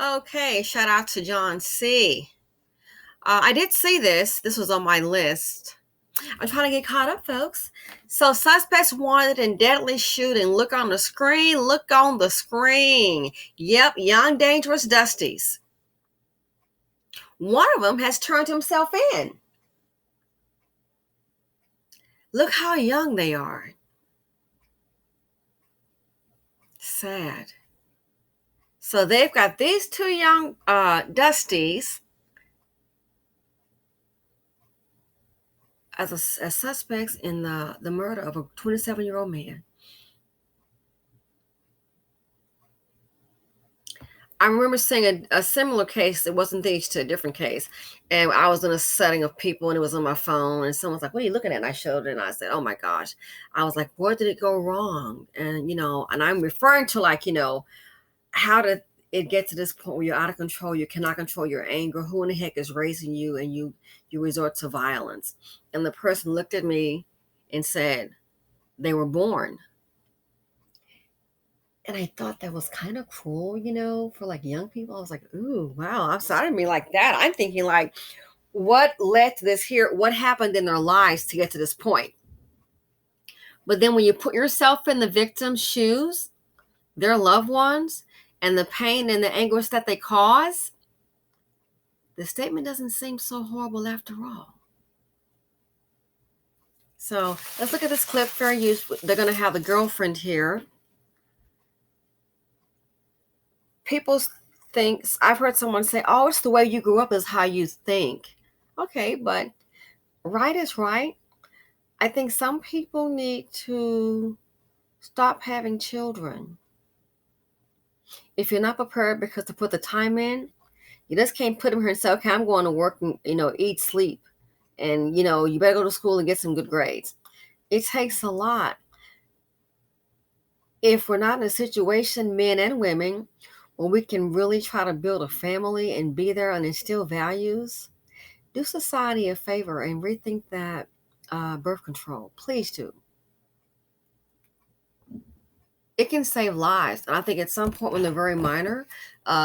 Okay, shout out to John C. I did see this. This was on my list. I'm trying to get caught up, folks. So, suspects wanted in deadly shooting. Look on the screen. Look on the screen. Yep, young, dangerous Dusties. One of them has turned himself in. Look how young they are. Sad. So, they've got these two young Dusties as suspects in the murder of a 27-year-old man. I remember seeing a similar case. It wasn't these two, a different case. And I was in a setting of people and it was on my phone. And someone's like, "What are you looking at?" And I showed it and I said, "Oh my gosh." I was like, "Where did it go wrong?" And, and I'm referring to how did it get to this point where you're out of control? You cannot control your anger. Who in the heck is raising you? And you resort to violence. And the person looked at me and said, "They were born." And I thought that was kind of cool, for like young people. I was like, "Ooh, wow." I'm sorry to me like that. I'm thinking like, what led to this here? What happened in their lives to get to this point? But then when you put yourself in the victim's shoes, their loved ones, and the pain and the anguish that they cause, the statement doesn't seem so horrible after all. So let's look at this clip. Fair use. They're going to have the girlfriend here. People think, I've heard someone say, "Oh, it's the way you grew up is how you think." Okay, but right is right. I think some people need to stop having children. If you're not prepared because to put the time in, you just can't put them here and say, "Okay, I'm going to work and, eat, sleep. And, you better go to school and get some good grades." It takes a lot. If we're not in a situation, men and women, where we can really try to build a family and be there and instill values, do society a favor and rethink that birth control. Please do. It can save lives. And I think at some point when they're very minor,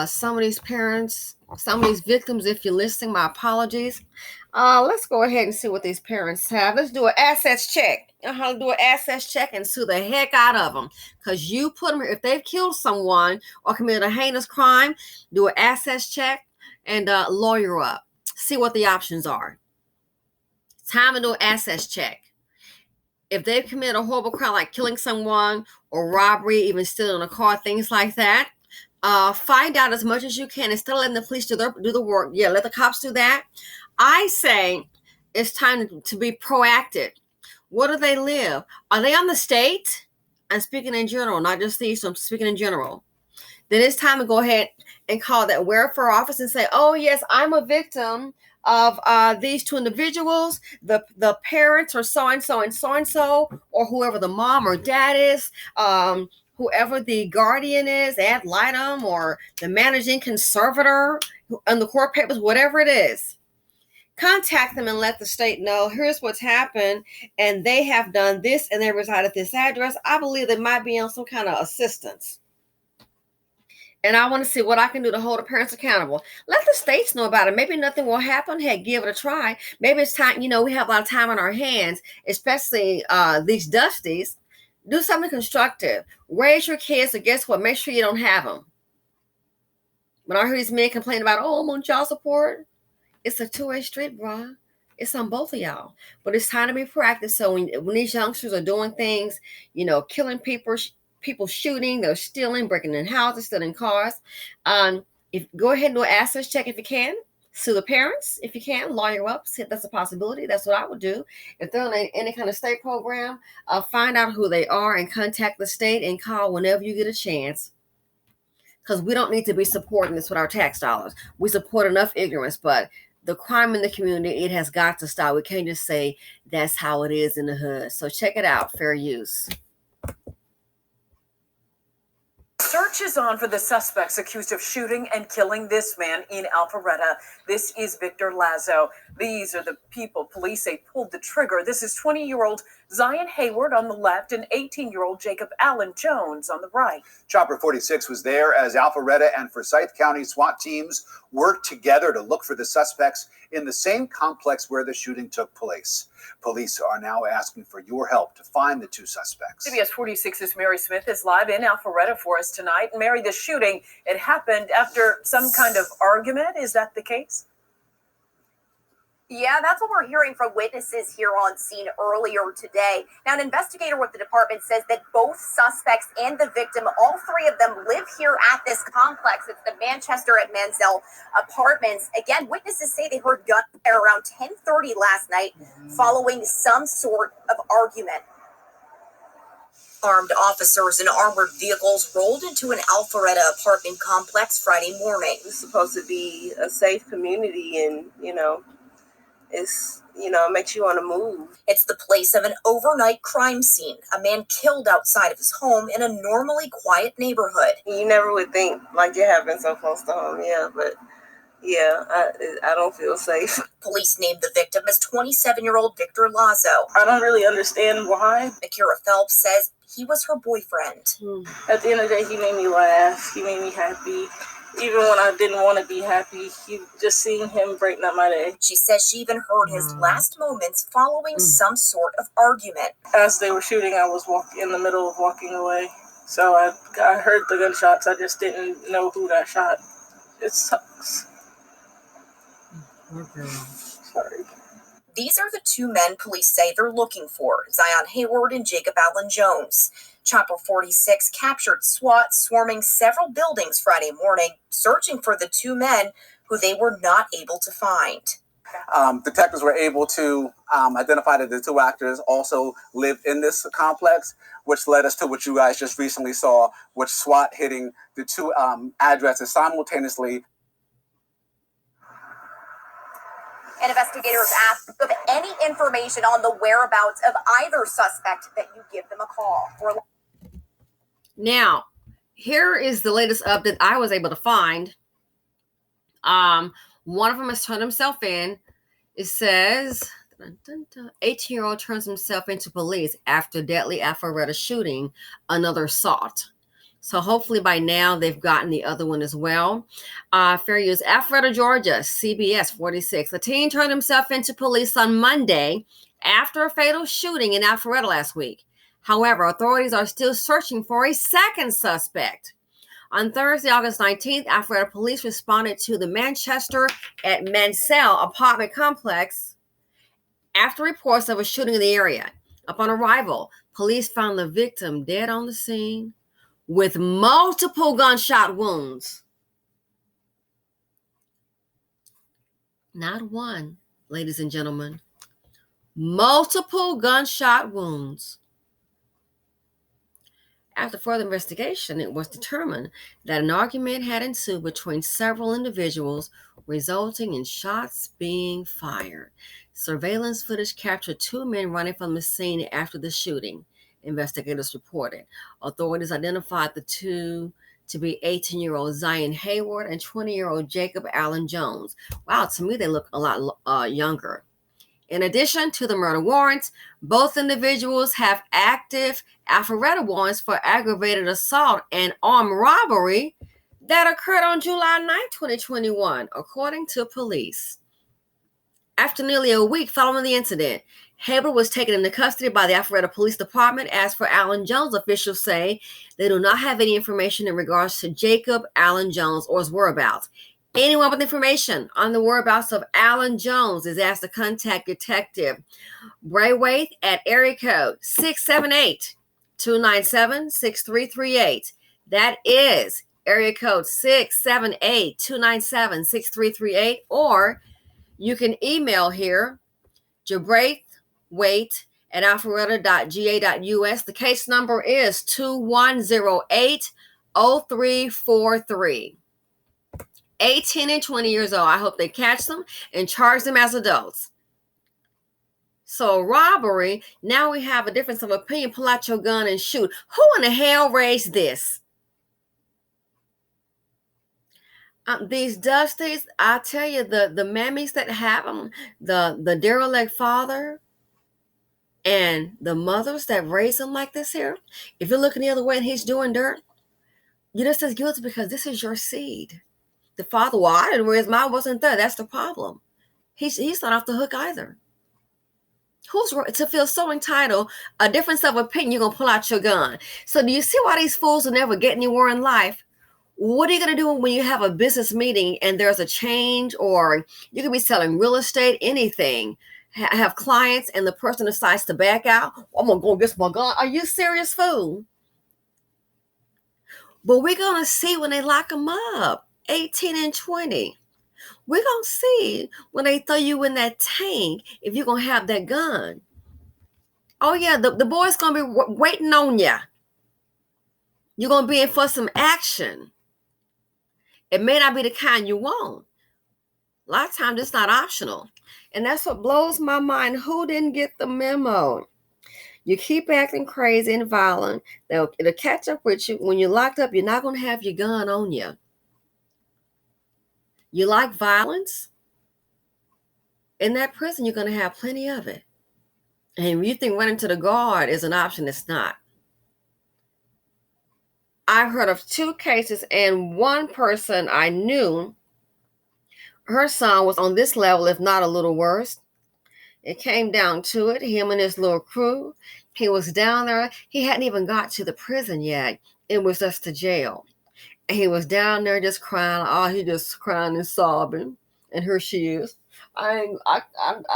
some of these parents, some of these victims, if you're listening, my apologies. Let's go ahead and see what these parents have. Let's do an assets check. How to do an assets check and sue the heck out of them. Because you put them, if they've killed someone or committed a heinous crime, do an assets check and lawyer up. See what the options are. Time to do an assets check. If they've committed a horrible crime like killing someone or robbery, even stealing a car, things like that, find out as much as you can instead of letting the police do the work. Yeah, let the cops do that. I say it's time to be proactive. Where do they live? Are they on the state? I'm speaking in general, not just these. So I'm speaking in general. Then it's time to go ahead and call that welfare office and say, "Oh yes, I'm a victim of these two individuals. The parents are so and so and so and so, or whoever the mom or dad is, whoever the guardian is, ad litem, or the managing conservator on the court papers, whatever it is." Contact them and let the state know, "Here's what's happened, and they have done this, and they reside at this address. I believe they might be on some kind of assistance. And I want to see what I can do to hold the parents accountable." Let the states know about it. Maybe nothing will happen. Hey, give it a try. Maybe it's time, we have a lot of time on our hands, especially these Dusties. Do something constructive. Raise your kids, or guess what? Make sure you don't have them. When I hear these men complain about, "Oh, I'm on child support," it's a two-way street, bro. It's on both of y'all. But it's time to be proactive. So when these youngsters are doing things, killing people shooting, they're stealing, breaking in houses, stealing cars. If go ahead and do an assets check if you can. Sue the parents if you can. Lawyer up. See if that's a possibility. That's what I would do. If they're on any kind of state program, find out who they are and contact the state and call whenever you get a chance. Because we don't need to be supporting this with our tax dollars. We support enough ignorance, but the crime in the community, it has got to stop. We can't just say that's how it is in the hood. So check it out. Fair use. Search is on for the suspects accused of shooting and killing this man in Alpharetta. This is Victor Lazo. These are the people police say pulled the trigger. This is 20-year-old Zion Hayward on the left and 18-year-old Jacob Allen Jones on the right. Chopper 46 was there as Alpharetta and Forsyth County SWAT teams worked together to look for the suspects in the same complex where the shooting took place. Police are now asking for your help to find the two suspects. CBS 46's Mary Smith is live in Alpharetta for us tonight. Mary, the shooting, it happened after some kind of argument. Is that the case? Yeah, that's what we're hearing from witnesses here on scene earlier today. Now, an investigator with the department says that both suspects and the victim, all three of them, live here at this complex. It's the Manchester at Mansell Apartments. Again, witnesses say they heard gunfire around 10:30 last night following some sort of argument. Armed officers in armored vehicles rolled into an Alpharetta apartment complex Friday morning. It's supposed to be a safe community, and, it makes you want to move. It's the place of an overnight crime scene. A man killed outside of his home in a normally quiet neighborhood. You never would think like it happened so close to home, but I don't feel safe. Police named the victim as 27-year-old Victor Lazo. I don't really understand why. Akira Phelps says he was her boyfriend. At the end of the day, he made me laugh. He made me happy. Even when I didn't want to be happy, just seeing him brighten up my day. She says she even heard his last moments following some sort of argument. As they were shooting, I was in the middle of walking away. So I heard the gunshots. I just didn't know who got shot. It sucks. Sorry. These are the two men police say they're looking for, Zion Hayward and Jacob Allen Jones. Chopper 46 captured SWAT swarming several buildings Friday morning, searching for the two men who they were not able to find. Detectives were able to identify that the two actors also live in this complex, which led us to what you guys just recently saw, with SWAT hitting the two addresses simultaneously. And investigators asked if any information on the whereabouts of either suspect that you give them a call. Now, here is the latest update I was able to find. One of them has turned himself in. It says, 18-year-old turns himself into police after deadly Alpharetta shooting, another assault. So hopefully by now they've gotten the other one as well. Fair use, Alpharetta, Georgia, CBS 46. The teen turned himself into police on Monday after a fatal shooting in Alpharetta last week. However, authorities are still searching for a second suspect. On Thursday, August 19th, Alpharetta police responded to the Manchester at Mansell apartment complex after reports of a shooting in the area. Upon arrival, police found the victim dead on the scene with multiple gunshot wounds. Not one, ladies and gentlemen. Multiple gunshot wounds. After further investigation, it was determined that an argument had ensued between several individuals, resulting in shots being fired. Surveillance footage captured two men running from the scene after the shooting, investigators reported. Authorities identified the two to be 18-year-old Zion Hayward and 20-year-old Jacob Allen Jones. Wow, to me, they look a lot younger. In addition to the murder warrants, both individuals have active Alpharetta warrants for aggravated assault and armed robbery that occurred on July 9, 2021, according to police. After nearly a week following the incident, Hayward was taken into custody by the Alpharetta Police Department. As for Allen Jones, officials say they do not have any information in regards to Jacob Allen Jones or his whereabouts. Anyone with information on the whereabouts of Allen Jones is asked to contact Detective Braithwaite at area code 678-297-6338. That is area code 678-297-6338. Or you can email here, Braithwaite@alpharetta.ga.us. The case number is 2108-0343. 18 and 20 years old. I hope they catch them and charge them as adults. So robbery, now we have a difference of opinion. Pull out your gun and shoot. Who in the hell raised this? These Dusties, I tell you, the mammies that have them, the derelict father, And the mothers that raise him like this here, if you're looking the other way and he's doing dirt, you're just as guilty because this is your seed. The father, well, I didn't raise mine, wasn't there. That's the problem. He's not off the hook either. Who's to feel so entitled, a difference of opinion, you're going to pull out your gun. So do you see why these fools will never get anywhere in life? What are you going to do when you have a business meeting and there's a change, or you could be selling real estate, anything, have clients, and the person decides to back out? I'm going to go get my gun. Are you serious, fool? But we're going to see when they lock them up, 18 and 20. We're going to see when they throw you in that tank if you're going to have that gun. Oh, yeah, the boy's going to be waiting on you. You're going to be in for some action. It may not be the kind you want. A lot of times it's not optional. And that's what blows my mind. Who didn't get the memo? You keep acting crazy and violent. It'll catch up with you. When you're locked up, you're not going to have your gun on you. You like violence? In that prison, you're going to have plenty of it. And you think running to the guard is an option, it's not. I've heard of 2 cases, and one person I knew, her son was on this level, if not a little worse. It came down to it, him and his little crew. He was down there. He hadn't even got to the prison yet. It was just to jail. And he was down there just crying. Oh, he just crying and sobbing. And here she is. I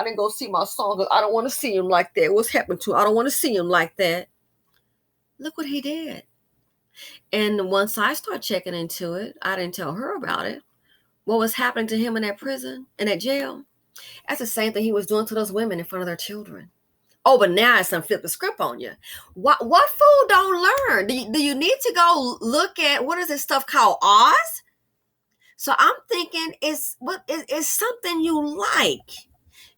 didn't go see my son because I don't want to see him like that. What's happened to him? I don't want to see him like that. Look what he did. And once I started checking into it, I didn't tell her about it. What was happening to him in that prison, in that jail? That's the same thing he was doing to those women in front of their children. Oh, but now it's some flip the script on you. What fool don't learn? Do you need to go look at, what is this stuff called, Oz? So I'm thinking it's something you like.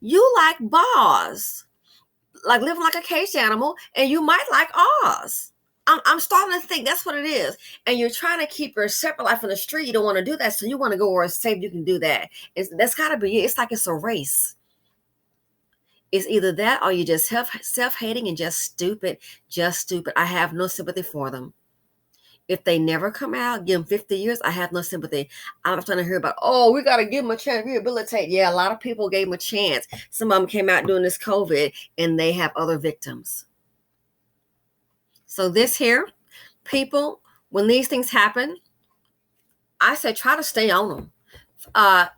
You like Boz, like living like a caged animal, and you might like Oz. I'm starting to think that's what it is. And you're trying to keep your separate life in the street. You don't want to do that, so you want to go where it's safe. You can do that. That's got to be it. It's like it's a race. It's either that or you just self-hating and just stupid. I have no sympathy for them. If they never come out, give them 50 years, I have no sympathy. I'm not trying to hear about, oh, we got to give them a chance, rehabilitate. Yeah, a lot of people gave them a chance. Some of them came out during this COVID, and they have other victims. So this here, people, when these things happen, I say try to stay on them.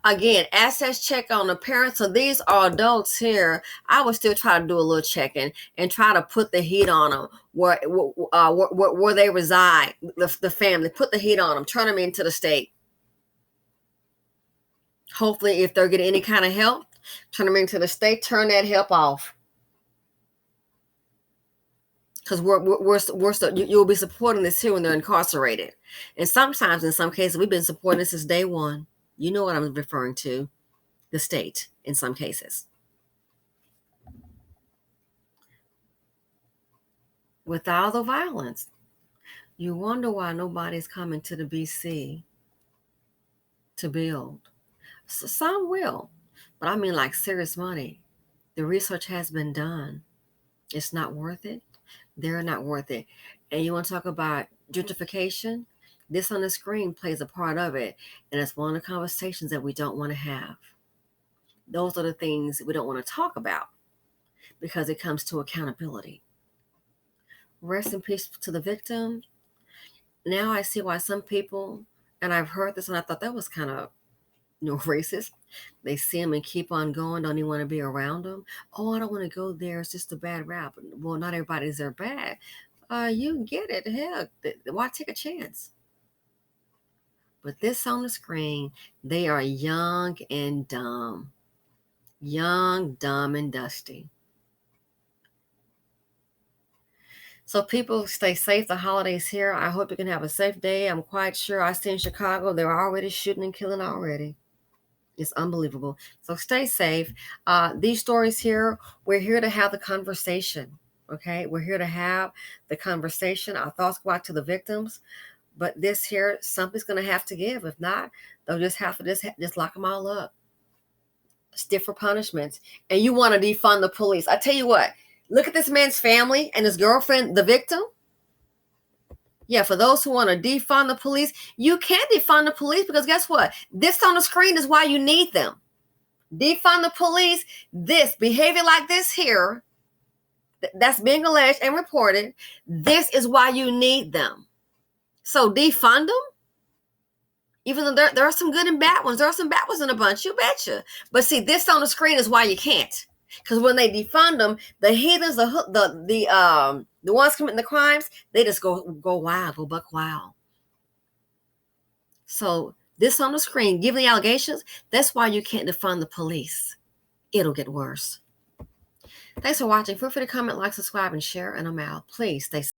Again, assets check on the parents. So these are adults here. I would still try to do a little checking and try to put the heat on them where they reside, the family. Put the heat on them. Turn them into the state. Hopefully, if they're getting any kind of help, turn them into the state. Turn that help off. Because you'll be supporting this here when they're incarcerated. And sometimes, in some cases, we've been supporting this since day one. You know what I'm referring to, the state in some cases. With all the violence, you wonder why nobody's coming to the BC to build. So some will, but I mean like serious money. The research has been done. It's not worth it. They're not worth it. And you want to talk about gentrification? This on the screen plays a part of it, and it's one of the conversations that we don't want to have. Those are the things we don't want to talk about because it comes to accountability. Rest in peace to the victim. Now I see why some people, and I've heard this and I thought that was kind of racist. They see them and keep on going, don't even want to be around them. Oh, I don't want to go there. It's just a bad rap. Well, not everybody's there bad. You get it. Hell, why take a chance? But this on the screen, they are young and dumb. Young, dumb, and dusty. So people stay safe. The holidays here. I hope you can have a safe day. I'm quite sure I see in Chicago, they're already shooting and killing already. It's unbelievable. So stay safe. These stories here, we're here to have the conversation. Okay? We're here to have the conversation. Our thoughts go out to the victims. But this here, something's going to have to give. If not, they'll just have to just lock them all up. Stiffer punishments. And you want to defund the police. I tell you what, Look at this man's family and his girlfriend, the victim. Yeah, for those who want to defund the police, you can't defund the police because guess what? This on the screen is why you need them. Defund the police, this behavior like this here, that's being alleged and reported, this is why you need them. So defund them, even though there are some good and bad ones. There are some bad ones in a bunch, you betcha. But see, this on the screen is why you can't. Because when they defund them, the heathens, the ones committing the crimes, they just go wild, go buck wild. So this on the screen, given the allegations, that's why you can't defund the police. It'll get worse. Thanks for watching. Feel free to comment, like, subscribe, and share, and I'm out. Please stay safe.